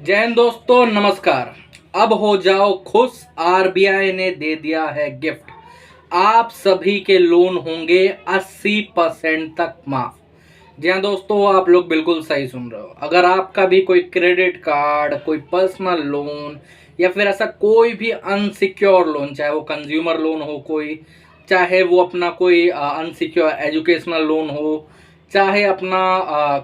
जय हिंद दोस्तों, नमस्कार। अब हो जाओ खुश, आरबीआई ने दे दिया है गिफ्ट। आप सभी के लोन होंगे 80% तक माफ। जी हाँ दोस्तों, आप लोग बिल्कुल सही सुन रहे हो। अगर आपका भी कोई क्रेडिट कार्ड, कोई पर्सनल लोन या फिर ऐसा कोई भी अनसिक्योर लोन, चाहे वो कंज्यूमर लोन हो कोई, चाहे वो अपना कोई अनसिक्योर एजुकेशनल लोन हो, चाहे अपना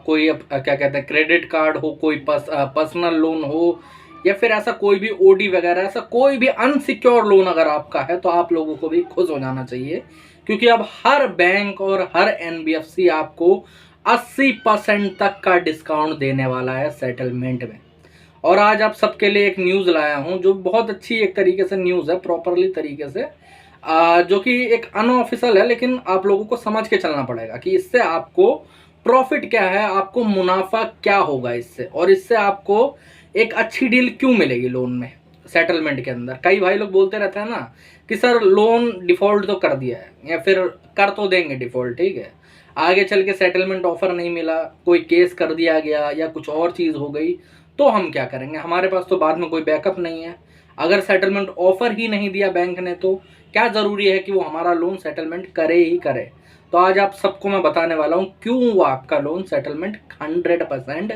क्या कहते हैं क्रेडिट कार्ड हो, कोई पर्सनल लोन हो, या फिर ऐसा कोई भी ओडी वगैरह, ऐसा कोई भी अनसिक्योर लोन अगर आपका है तो आप लोगों को भी खुश हो जाना चाहिए। क्योंकि अब हर बैंक और हर एनबीएफसी आपको 80% तक का डिस्काउंट देने वाला है सेटलमेंट में। और आज आप सबके लिए एक न्यूज़ लाया हूं जो बहुत अच्छी एक तरीके से न्यूज़ है, प्रॉपरली तरीके से, जो कि एक अनऑफिशियल है, लेकिन आप लोगों को समझ के चलना पड़ेगा कि इससे आपको प्रॉफिट क्या है, आपको मुनाफा क्या होगा इससे, और इससे आपको एक अच्छी डील क्यों मिलेगी लोन में सेटलमेंट के अंदर। कई भाई लोग बोलते रहते हैं ना कि सर लोन डिफॉल्ट तो कर दिया है या फिर कर तो देंगे डिफॉल्ट, ठीक है, आगे चल के सेटलमेंट ऑफर नहीं मिला, कोई केस कर दिया गया या कुछ और चीज़ हो गई तो हम क्या करेंगे, हमारे पास तो बाद में कोई बैकअप नहीं है। अगर सेटलमेंट ऑफर ही नहीं दिया बैंक ने तो क्या ज़रूरी है कि वो हमारा लोन सेटलमेंट करे ही करे। तो आज आप सबको मैं बताने वाला हूँ क्यों वो आपका लोन सेटलमेंट 100%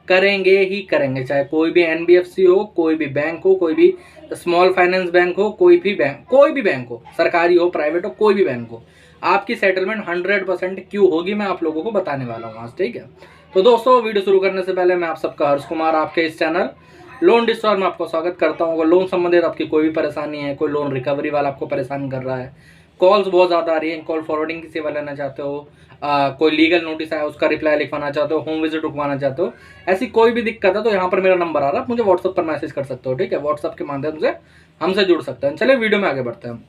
करेंगे ही करेंगे। चाहे कोई भी एनबीएफसी हो, कोई भी बैंक हो, कोई भी स्मॉल फाइनेंस बैंक हो, कोई भी बैंक हो, सरकारी हो, प्राइवेट हो, कोई भी बैंक हो, आपकी सेटलमेंट 100% क्यों होगी मैं आप लोगों को बताने वाला हूँ आज, ठीक है। तो दोस्तों, वीडियो शुरू करने से पहले मैं आप सबका हर्ष कुमार आपके इस चैनल लोन डिस्ट्रॉयर में आपको स्वागत करता हूँ। अगर लोन संबंधित आपकी कोई भी परेशानी है, कोई लोन रिकवरी वाला आपको परेशान कर रहा है, कॉल्स बहुत ज़्यादा आ रही है, कॉल फॉरवर्डिंग की सेवा लेना चाहते हो, कोई लीगल नोटिस आया उसका रिप्लाई लिखवाना चाहते हो, होम विजिट रुकवाना चाहते हो, ऐसी कोई भी दिक्कत है तो यहाँ पर मेरा नंबर आ रहा है, आप मुझे व्हाट्सअप पर मैसेज कर सकते हो, ठीक है। व्हाट्सअप के माध्यम से हमसे जुड़ सकते हैं। चलिए वीडियो में आगे बढ़ते हैं।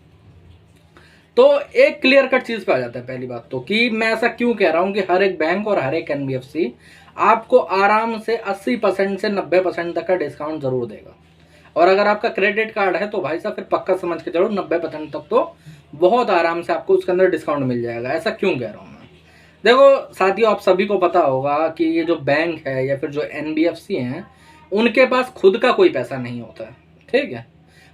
तो एक क्लियर कट चीज़ पे आ जाता है पहली बात तो, कि मैं ऐसा क्यों कह रहा हूँ कि हर एक बैंक और हर एक एनबीएफसी आपको आराम से 80% से 90% तक का डिस्काउंट जरूर देगा। और अगर आपका क्रेडिट कार्ड है तो भाई साहब फिर पक्का समझ के चलो 90% तक तो बहुत आराम से आपको उसके अंदर डिस्काउंट मिल जाएगा। ऐसा क्यों कह रहा हूँ मैं, देखो साथियों, आप सभी को पता होगा कि ये जो बैंक है या फिर जो एनबीएफसी हैं, उनके पास खुद का कोई पैसा नहीं होता है, ठीक है।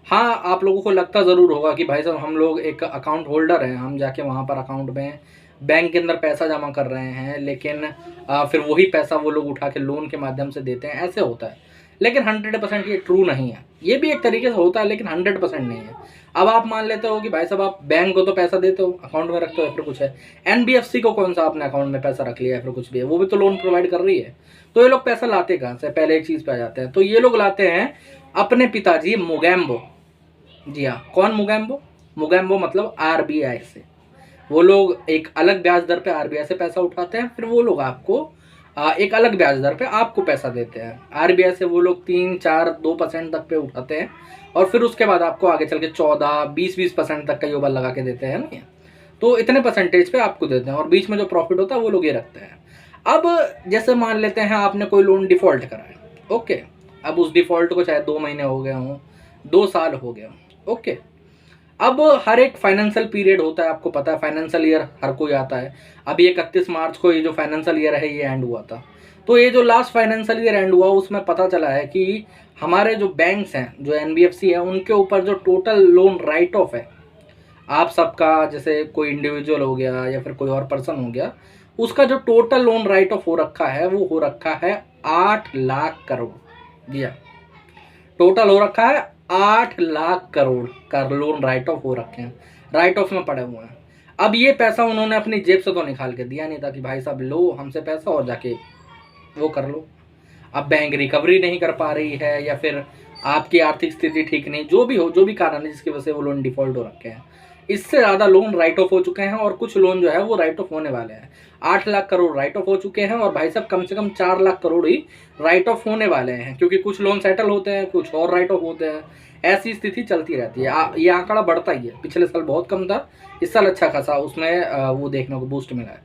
हाँ, आप लोगों को लगता ज़रूर होगा कि भाई साहब हम लोग एक अकाउंट होल्डर हैं, हम जाके वहाँ पर अकाउंट में बैंक के अंदर पैसा जमा कर रहे हैं, लेकिन फिर वही पैसा वो लोग उठा के लोन के माध्यम से देते हैं, ऐसे होता है। लेकिन 100% ये ट्रू नहीं है। ये भी एक तरीके से होता है लेकिन 100% नहीं है। अब आप मान लेते हो कि भाई साहब आप बैंक को तो पैसा देते हो, अकाउंट में रखते हो या फिर कुछ है, एनबीएफसी को कौन सा आपने अकाउंट में पैसा रख लिया है फिर कुछ भी है, वो भी तो लोन प्रोवाइड कर रही है। तो ये लोग पैसा लाते कहाँ से, पहले एक चीज़ पे आ जाते हैं। तो ये लोग लाते हैं अपने पिताजी मोगैम्बो। जी हाँ, कौन मोगैम्बो? मोगैम्बो मतलब आरबीआई से। वो लोग एक अलग ब्याज दर पे आरबीआई से पैसा उठाते हैं, फिर वो लोग आपको एक अलग ब्याज दर पे आपको पैसा देते हैं। आरबीआई से वो लोग 3, 4, 2% तक पे उठाते हैं, और फिर उसके बाद आपको आगे चल के 14, 20% तक का ये लगा के देते हैं ना। तो इतने परसेंटेज पे आपको देते हैं, और बीच में जो प्रॉफिट होता है वो लोग ये रखते हैं। अब जैसे मान लेते हैं आपने कोई लोन डिफॉल्ट करा है, ओके। अब उस डिफॉल्ट को चाहे 2 महीने हो गए हों, 2 साल हो गए हों, ओके। अब हर एक फाइनेंशियल पीरियड होता है, आपको पता है फाइनेंशियल ईयर हर कोई आता है। अभी 31 मार्च को ये जो फाइनेंशियल ईयर है ये एंड हुआ था। तो ये जो लास्ट फाइनेंशियल ईयर एंड हुआ उसमें पता चला है कि हमारे जो बैंक्स हैं, जो एनबीएफसी है, उनके ऊपर जो टोटल लोन राइट ऑफ है आप सबका, जैसे कोई इंडिविजुअल हो गया या फिर कोई और पर्सन हो गया, उसका जो टोटल लोन राइट ऑफ हो रखा है वो हो रखा है 8 लाख करोड़। दिया टोटल हो रखा है 8 लाख करोड़ का लोन राइट ऑफ हो रखे हैं, राइट ऑफ में पड़े हुए हैं। अब ये पैसा उन्होंने अपनी जेब से तो निकाल के दिया नहीं था कि भाई साहब लो हमसे पैसा और जाके वो कर लो। अब बैंक रिकवरी नहीं कर पा रही है या फिर आपकी आर्थिक स्थिति ठीक नहीं, जो भी हो, जो भी कारण है जिसकी वजह से वो लोन डिफॉल्ट हो रखे हैं, इससे ज़्यादा लोन राइट ऑफ हो चुके हैं, और कुछ लोन जो है वो राइट ऑफ होने वाले हैं। 8 लाख करोड़ राइट ऑफ हो चुके हैं, और भाई साहब कम से कम 4 लाख करोड़ ही राइट ऑफ होने वाले हैं, क्योंकि कुछ लोन सेटल होते हैं, कुछ और राइट ऑफ होते हैं। ऐसी स्थिति चलती रहती है। ये आंकड़ा बढ़ता ही है। पिछले साल बहुत कम था, इस साल अच्छा खासा उसमें वो देखने को बूस्ट मिला है।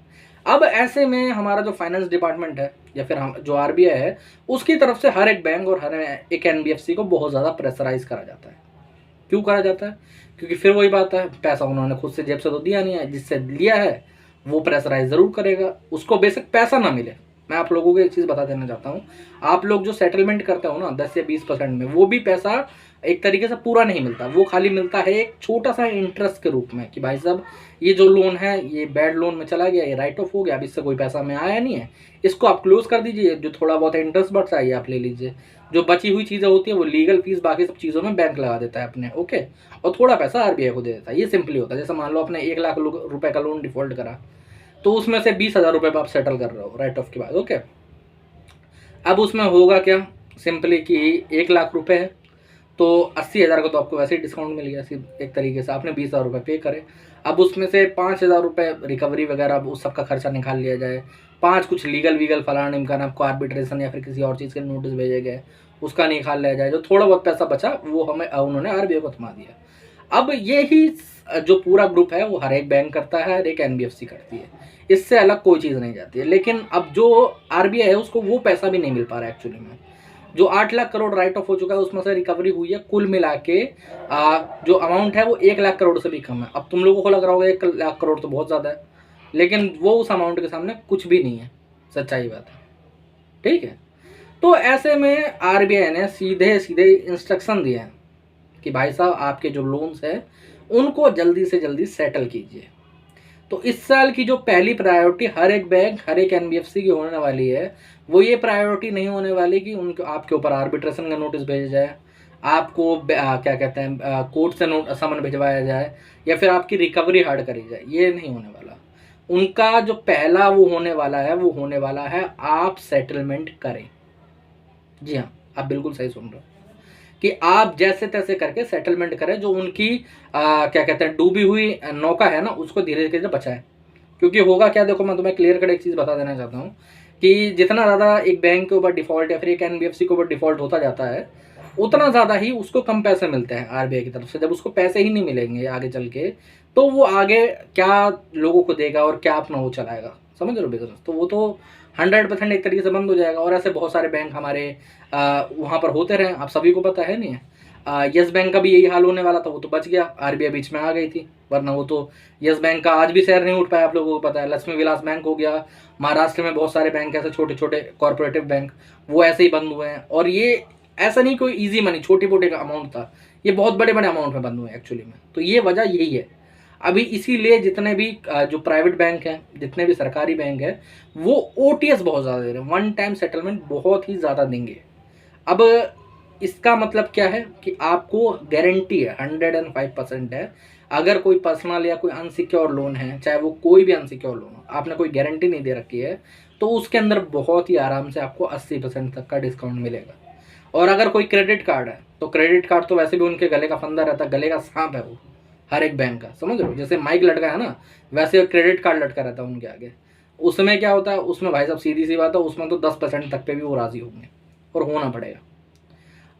अब ऐसे में हमारा जो फाइनेंस डिपार्टमेंट है या फिर हम जो आरबीआई है, उसकी तरफ से हर एक बैंक और हर एक एनबीएफसी को बहुत ज़्यादा प्रेशराइज करा जाता है। क्यों करा जाता है? क्योंकि फिर वही बात है, पैसा उन्होंने खुद से जेब से तो दिया नहीं है, जिससे लिया है वो प्रेशराइज ज़रूर करेगा, उसको बेशक पैसा ना मिले, मैं आप लोगों को एक चीज़ बता देना चाहता हूँ, आप लोग जो सेटलमेंट करते हो ना 10 या 20% में, वो भी पैसा एक तरीके से पूरा नहीं मिलता, वो खाली मिलता है एक छोटा सा इंटरेस्ट के रूप में कि भाई साहब ये जो लोन है ये बैड लोन में चला गया, ये राइट ऑफ हो गया, अब इससे कोई पैसा में आया नहीं है, इसको आप क्लोज कर दीजिए, जो थोड़ा बहुत इंटरेस्ट बचता है आप ले लीजिए, जो बची हुई चीज़ें होती है वो लीगल फीस बाकी सब चीज़ों में बैंक लगा देता है अपने, ओके, और थोड़ा पैसा आरबीआई को दे देता है। ये सिंपली होता है। जैसे मान लो आपने 1 लाख रुपए का लोन डिफॉल्ट करा, तो उसमें से 20,000 रुपये आप सेटल कर रहे हो राइट ऑफ के बाद, ओके। अब उसमें होगा क्या, सिंपली कि 1 लाख रुपए है तो 80,000 का तो आपको वैसे ही डिस्काउंट मिल गया, सिर्फ एक तरीके से आपने 20,000 रुपये पे करे। अब उसमें से 5,000 रुपये रिकवरी वगैरह उस सबका खर्चा निकाल लिया जाए, 5 कुछ लीगल वीगल फलाना निमकान आपको आर्बिट्रेशन या फिर किसी और चीज़ के नोटिस भेजे गए उसका निकाल लिया जाए, जो थोड़ा बहुत पैसा बचा वो हमें उन्होंने आरबीआई को थमा दिया। अब ये ही जो पूरा ग्रुप है वो हर एक बैंक करता है, हर एक एनबीएफसी करती है, इससे अलग कोई चीज़ नहीं जाती है। लेकिन अब जो आरबीआई है उसको वो पैसा भी नहीं मिल पा रहा है एक्चुअली में। जो 8 लाख करोड़ राइट ऑफ हो चुका है उसमें से रिकवरी हुई है कुल मिला के जो अमाउंट है वो 1 लाख करोड़ से भी कम है। अब तुम लोगों को लग रहा होगा 1 लाख करोड़ तो बहुत ज़्यादा है, लेकिन वो उस अमाउंट के सामने कुछ भी नहीं है, सच्चाई बात है, ठीक है। तो ऐसे में आरबीआई ने सीधे सीधे इंस्ट्रक्शन दिए हैं कि भाई साहब आपके जो लोन्स हैं उनको जल्दी से जल्दी सेटल कीजिए। तो इस साल की जो पहली प्रायोरिटी हर एक बैंक हर एक एनबीएफसी की होने वाली है, वो ये प्रायोरिटी नहीं होने वाली कि उनके आपके ऊपर आर्बिट्रेशन का नोटिस भेजा जाए, आपको क्या कहते हैं कोर्ट से समन भिजवाया जाए, या फिर आपकी रिकवरी हार्ड करी जाए, ये नहीं होने वाला। उनका जो पहला वो होने वाला है वो होने वाला है आप सेटलमेंट करें। जी हाँ, आप बिल्कुल सही सुन रहे हो कि आप जैसे तैसे करके सेटलमेंट करें, जो उनकी क्या कहते हैं डूबी हुई नौका है ना उसको धीरे धीरे बचाएं। क्योंकि होगा क्या, देखो मैं तुम्हें क्लियर कट एक चीज़ बता देना चाहता हूँ कि जितना ज़्यादा एक बैंक के ऊपर डिफॉल्ट या फिर एक एनबीएफसी के ऊपर डिफॉल्ट होता जाता है, उतना ज़्यादा ही उसको कम पैसे मिलते हैं आरबीआई की तरफ से। जब उसको पैसे ही नहीं मिलेंगे आगे चल के, तो वो आगे क्या लोगों को देगा और क्या अपना वो चलाएगा, समझ रहे हो बिजनेस, तो वो तो 100% एक तरीके से बंद हो जाएगा। और ऐसे बहुत सारे बैंक हमारे वहाँ पर होते रहे, आप सभी को पता है नहीं है। यस बैंक का भी यही हाल होने वाला था, वो तो बच गया, आरबीआई बीच में आ गई थी, वरना वो तो यस बैंक का आज भी शेयर नहीं उठ पाया, आप लोगों को पता है। लक्ष्मी विलास बैंक हो गया, महाराष्ट्र में बहुत सारे बैंक ऐसे छोटे छोटे कॉर्पोरेटिव बैंक वो ऐसे ही बंद हुए हैं। और ये ऐसा नहीं कोई ईजी मनी छोटी मोटे का अमाउंट था, ये बहुत बड़े बड़े अमाउंट में बंद हुए एक्चुअली में। तो ये वजह यही है अभी, इसीलिए जितने भी जो प्राइवेट बैंक हैं, जितने भी सरकारी बैंक हैं, वो ओटीएस बहुत ज़्यादा दे रहे हैं, वन टाइम सेटलमेंट बहुत ही ज़्यादा देंगे। अब इसका मतलब क्या है कि आपको गारंटी है 105% है, अगर कोई पर्सनल या कोई अनसिक्योर लोन है, चाहे वो कोई भी अनसिक्योर लोन हो, आपने कोई गारंटी नहीं दे रखी है, तो उसके अंदर बहुत ही आराम से आपको 80% तक का डिस्काउंट मिलेगा। और अगर कोई क्रेडिट कार्ड है, तो क्रेडिट कार्ड तो वैसे भी उनके गले का फंदा रहता है, गले का सांप है वो हर एक बैंक का, समझ रहे हो। जैसे माइक लटका है ना, वैसे क्रेडिट कार्ड लटका रहता है उनके आगे। उसमें क्या होता है, उसमें भाई साहब सीधी सी बात है, उसमें तो 10% तक पे भी वो राजी होंगे और होना पड़ेगा।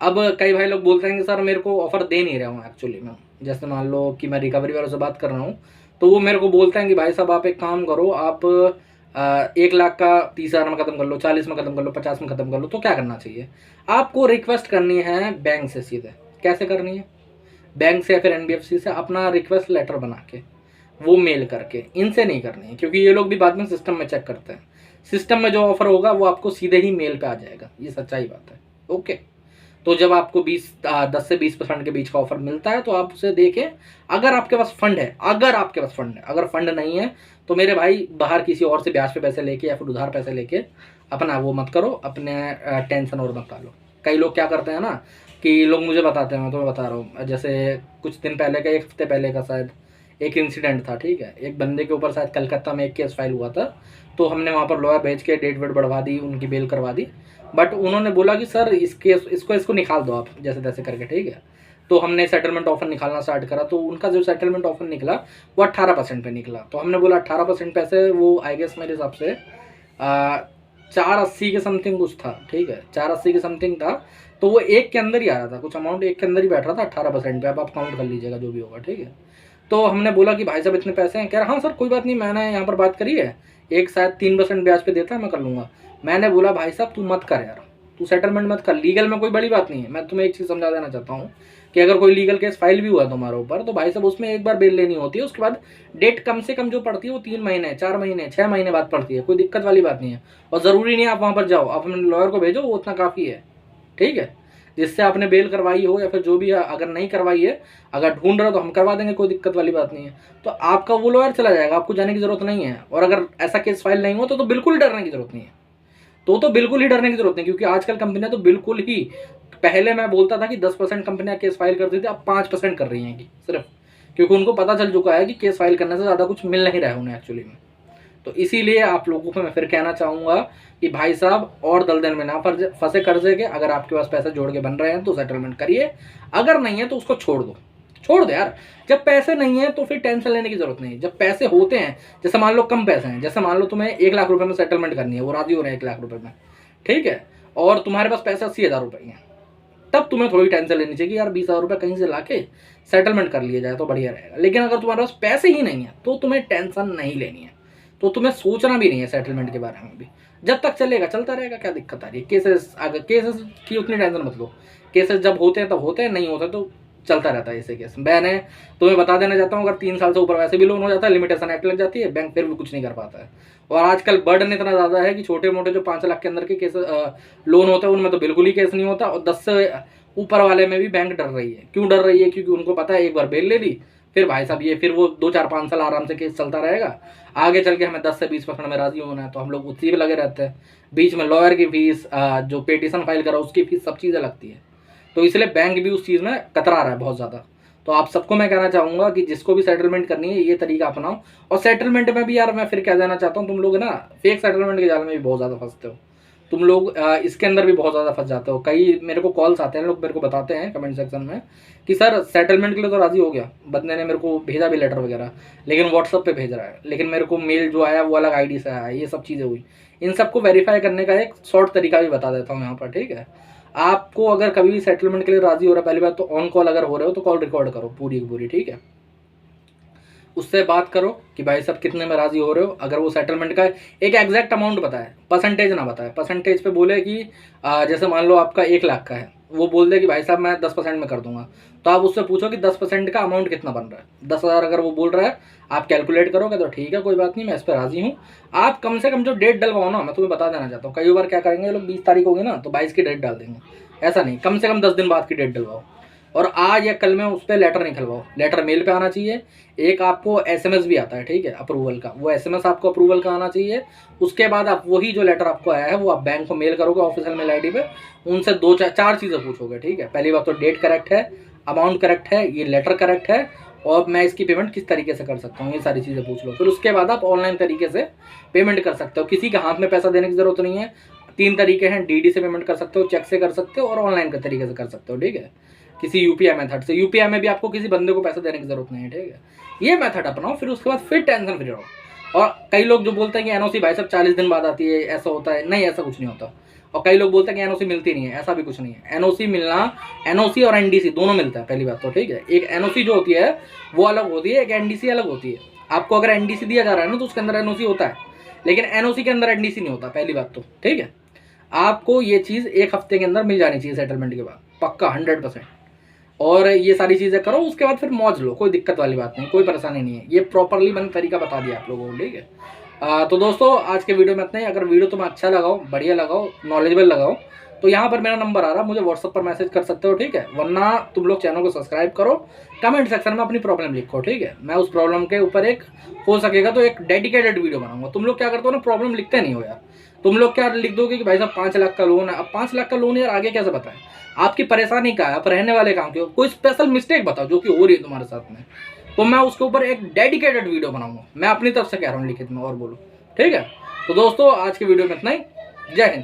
अब कई भाई लोग बोलते हैं कि सर मेरे को ऑफर दे नहीं रहा हूँ एक्चुअली में, जैसे मान लो कि मैं रिकवरी वालों से बात कर रहा हूँ, तो वो मेरे को बोलते हैं कि भाई साहब आप एक काम करो, आप 1 लाख का 30,000 में ख़त्म कर लो, 40 में ख़त्म कर लो, 50 में ख़त्म कर लो। तो क्या करना चाहिए, आपको रिक्वेस्ट करनी है बैंक से सीधे। कैसे करनी है, बैंक से या फिर एनबीएफसी से अपना रिक्वेस्ट लेटर बना के वो मेल करके, इनसे नहीं करनी है, क्योंकि ये लोग भी बाद में सिस्टम में चेक करते हैं। सिस्टम में जो ऑफर होगा वो आपको सीधे ही मेल पे आ जाएगा, ये सच्चाई बात है, ओके। तो जब आपको 10 से 20% के बीच का ऑफर मिलता है तो आप उसे देखें, अगर आपके पास फंड है, अगर फंड नहीं है तो मेरे भाई बाहर किसी और से ब्याज पे पैसे लेके या फिर उधार पैसे लेके अपना वो मत करो, अपने टेंशन और मत डालो। कई लोग क्या करते हैं ना कि लोग मुझे बताते हैं, मैं तुम्हें बता रहा हूँ, जैसे कुछ दिन पहले का, 1 हफ्ते पहले का शायद एक इंसिडेंट था, ठीक है। एक बंदे के ऊपर शायद कलकत्ता में एक केस फाइल हुआ था, तो हमने वहाँ पर लॉयर भेज के डेट वेट बढ़वा दी, उनकी बेल करवा दी। बट उन्होंने बोला कि सर इसको निकाल दो आप जैसे तैसे करके, ठीक है। तो हमने सेटलमेंट ऑफर निकालना स्टार्ट करा, तो उनका जो सेटलमेंट ऑफर निकला वो 18% पे निकला। तो हमने बोला 18% पैसे, वो आई गेस मेरे हिसाब से 480 के समथिंग कुछ था, ठीक है, 480 के समथिंग था। तो वो 1 के अंदर ही आ रहा था, कुछ अमाउंट 1 के अंदर ही बैठ रहा था 18% पे। अब आप काउंट कर लीजिएगा जो भी होगा, ठीक है। तो हमने बोला कि भाई साहब इतने पैसे हैं, कह रहा हाँ सर कोई बात नहीं, मैंने यहाँ पर बात करी है, एक शायद 3% ब्याज पे देता है, मैं कर लूँगा। मैंने बोला भाई साहब तू मत कर यार, तू सेटलमेंट मत कर। लीगल में कोई बड़ी बात नहीं है। मैं तुम्हें एक चीज़ समझा देना चाहता हूँ कि अगर कोई लीगल केस फाइल भी हुआ तुम्हारे ऊपर तो भाई साहब उसमें एक बार बेल लेनी होती है, उसके बाद डेट कम से कम जो पड़ती है वो 3 महीने, 4 महीने, 6 महीने बाद पड़ती है। कोई दिक्कत वाली बात नहीं है। और ज़रूरी नहीं है आप वहाँ पर जाओ, आप अपने लॉयर को भेजो, वो उतना काफ़ी है, ठीक है। जिससे आपने बेल करवाई हो या फिर जो भी है, अगर नहीं करवाई है, अगर ढूंढ रहे हो तो हम करवा देंगे, कोई दिक्कत वाली बात नहीं है। तो आपका वो लॉयर चला जाएगा, आपको जाने की जरूरत नहीं है। और अगर ऐसा केस फाइल नहीं हो तो बिल्कुल डरने की जरूरत नहीं है। तो बिल्कुल ही डरने की जरूरत नहीं, क्योंकि आजकल कंपनियां तो बिल्कुल ही, पहले मैं बोलता था कि 10% कंपनियां केस फाइल करती थी, अब 5% कर रही हैं कि सिर्फ, क्योंकि उनको पता चल चुका है कि केस फाइल करने से ज़्यादा कुछ मिल नहीं रहा है उन्हें एक्चुअली में। तो इसीलिए आप लोगों को मैं फिर कहना चाहूँगा कि भाई साहब और दलदल में ना फंसे कर्जे के। अगर आपके पास पैसे जोड़ के बन रहे हैं तो सेटलमेंट करिए, अगर नहीं है तो उसको छोड़ दो यार। जब पैसे नहीं है तो फिर टेंशन लेने की जरूरत नहीं है। जब पैसे होते हैं, जैसे मान लो कम पैसे हैं, जैसे मान लो तुम्हें 1 लाख रुपए में सेटलमेंट करनी है, वो राजी हो रहे हैं 1 लाख रुपए में, ठीक है, और तुम्हारे पास पैसे 80,000 रुपए हैं, तब तुम्हें थोड़ी टेंशन लेनी चाहिए कि यार 20,000 रुपये कहीं से लाके सेटलमेंट कर लिया जाए तो बढ़िया रहेगा। लेकिन अगर तुम्हारे पास पैसे ही नहीं है तो तुम्हें टेंशन नहीं लेनी है, तो तुम्हें सोचना भी नहीं है सेटलमेंट के बारे में भी। जब तक चलेगा चलता रहेगा, क्या दिक्कत आ रही है। केसेस अगर केसेस की उतनी टेंशन मत लो, केसेस जब होते हैं तब होते हैं, नहीं होते तो चलता रहता है ऐसे केस। मैंने तुम्हें बता देना चाहता हूँ, अगर 3 साल से ऊपर वैसे भी लोन हो जाता है, लिमिटेशन एक्ट लग जाती है, बैंक फिर भी कुछ नहीं कर पाता है। और आजकल बर्डन इतना ज़्यादा है कि छोटे मोटे जो 5 लाख के अंदर के केस लोन होते हैं उनमें तो बिल्कुल ही केस नहीं होता, और 10 से ऊपर वाले में भी बैंक डर रही है। क्यों डर रही है? क्योंकि उनको पता है एक बार बेल ले ली फिर भाई साहब ये फिर वो 2 4 5 साल आराम से केस चलता रहेगा। आगे चल के हमें 10 से 20% में राजी होना है, तो हम लोग उसी पे लगे रहते हैं। बीच में लॉयर की फीस, जो पिटीशन फाइल करा उसकी फीस, सब चीज़ें लगती है। तो इसलिए बैंक भी उस चीज़ में कतरा रहा है बहुत ज़्यादा। तो आप सबको मैं कहना चाहूँगा कि जिसको भी सेटलमेंट करनी है ये तरीका अपनाओ। और सेटलमेंट में भी यार मैं फिर कह देना चाहता हूँ, तुम लोग ना फेक सेटलमेंट के जाल में भी बहुत ज़्यादा फंसते हो। तुम लोग इसके अंदर भी बहुत ज़्यादा फंस जाते हो। कई मेरे को कॉल्स आते हैं, लोग मेरे को बताते हैं कमेंट सेक्शन में कि सर सेटलमेंट के लिए तो राज़ी हो गया, बंदे ने मेरे को भेजा भी लेटर वगैरह, लेकिन व्हाट्सअप पे भेज रहा है, लेकिन मेरे को मेल जो आया वो अलग आईडी से आया, ये सब चीज़ें हुई। इन सबको वेरीफाई करने का एक शॉर्ट तरीका भी बता देता हूँ यहाँ पर, ठीक है। आपको अगर कभी भी सेटलमेंट के लिए राज़ी हो रहा है, पहली बात तो ऑन कॉल अगर हो रहे हो तो कॉल रिकॉर्ड करो पूरी की पूरी, ठीक है। उससे बात करो कि भाई साहब कितने में राजी हो रहे हो। अगर वो सेटलमेंट का एक एग्जैक्ट अमाउंट बताए, परसेंटेज ना बताए, परसेंटेज पे बोले कि जैसे मान लो आपका 1 लाख का है, वो बोल दे कि भाई साहब मैं 10% में कर दूंगा, तो आप उससे पूछो कि 10% का अमाउंट कितना बन रहा है। 10,000 अगर वो बोल रहा है, आप कैलकुलेट करोगे तो ठीक है, कोई बात नहीं, मैं इस पर राजी हूँ। आप कम से कम जो डेट डलवाओ ना, मैं तुम्हें बता देना चाहता हूँ, कई बार क्या करेंगे लोग, 20 तारीख होगी ना तो 22 की डेट डाल देंगे। ऐसा नहीं, कम से कम 10 दिन बाद की डेट डलवाओ, और आज या कल में उस पर लेटर निकलवाओ। लेटर मेल पे आना चाहिए। एक आपको एसएमएस भी आता है, ठीक है, अप्रूवल का, वो एसएमएस आपको अप्रूवल का आना चाहिए। उसके बाद आप वही जो लेटर आपको आया है वो आप बैंक को मेल करोगे ऑफिशियल मेल आईडी पे। उनसे 2-4 चीज़ें पूछोगे, ठीक है। पहली बात तो डेट करेक्ट है, अमाउंट करेक्ट है, ये लेटर करेक्ट है, और मैं इसकी पेमेंट किस तरीके से कर सकता हूँ, ये सारी चीज़ें पूछ लो। फिर उसके बाद आप ऑनलाइन तरीके से पेमेंट कर सकते हो। किसी के हाथ में पैसा देने की जरूरत नहीं है। 3 तरीके हैं, डीडी से पेमेंट कर सकते हो, चेक से कर सकते हो, और ऑनलाइन के तरीके से कर सकते हो, ठीक है। किसी यूपीआई मेथड से, यूपीआई में भी आपको किसी बंदे को पैसा देने की जरूरत नहीं है, ठीक है। ये मेथड अपनाओ, फिर उसके बाद फिर टेंशन फ्री रहो। और कई लोग जो बोलते हैं कि एनओसी भाई साहब 40 दिन बाद आती है, ऐसा होता है, नहीं, ऐसा कुछ नहीं होता। और कई लोग बोलते हैं कि एनओसी मिलती नहीं है, ऐसा भी कुछ नहीं है। एनओसी मिलना, एनओसी और एनडीसी दोनों मिलता है, पहली बात तो, ठीक है। एक एनओसी जो होती है वो अलग होती है, एक एनडीसी अलग होती है। आपको अगर एनडीसी दिया जा रहा है ना तो उसके अंदर एनओसी होता है, लेकिन एनओसी के अंदर एनडीसी नहीं होता, पहली बात तो, ठीक है। आपको ये चीज़ 1 हफ्ते के अंदर मिल जानी चाहिए सेटलमेंट के बाद, पक्का 100%। और ये सारी चीज़ें करो, उसके बाद फिर मौज लो, कोई दिक्कत वाली बात नहीं, कोई परेशानी नहीं है। ये प्रॉपरली मैंने तरीका बता दिया आप लोगों को, ठीक है। तो दोस्तों आज के वीडियो में इतना ही। अगर वीडियो तुम्हें अच्छा लगाओ, बढ़िया लगाओ, नॉलेजेबल लगाओ, तो यहाँ पर मेरा नंबर आ रहा है, मुझे व्हाट्सअप पर मैसेज कर सकते हो, ठीक है। वरना तुम लोग चैनल को सब्सक्राइब करो, कमेंट सेक्शन में अपनी प्रॉब्लम लिखो, ठीक है। मैं उस प्रॉब्लम के ऊपर एक हो सकेगा तो एक डेडिकेटेड वीडियो बनाऊंगा। तुम लोग क्या करते हो ना, प्रॉब्लम लिखते नहीं हो यार। तुम लोग क्या लिख दोगे कि भाई साहब 5 लाख का लोन है। अब 5 लाख का लोन यार आगे कैसे बताएं, आपकी परेशानी क्या है, आप रहने वाले कहाँ के हो, कोई स्पेशल मिस्टेक बताओ जो कि हो रही है तुम्हारे साथ में, तो मैं उसके ऊपर एक डेडिकेटेड वीडियो बनाऊंगा। मैं अपनी तरफ से कह रहा हूँ लिखित में, और बोलो, ठीक है। तो दोस्तों आज के वीडियो में इतना ही। जय हिंद।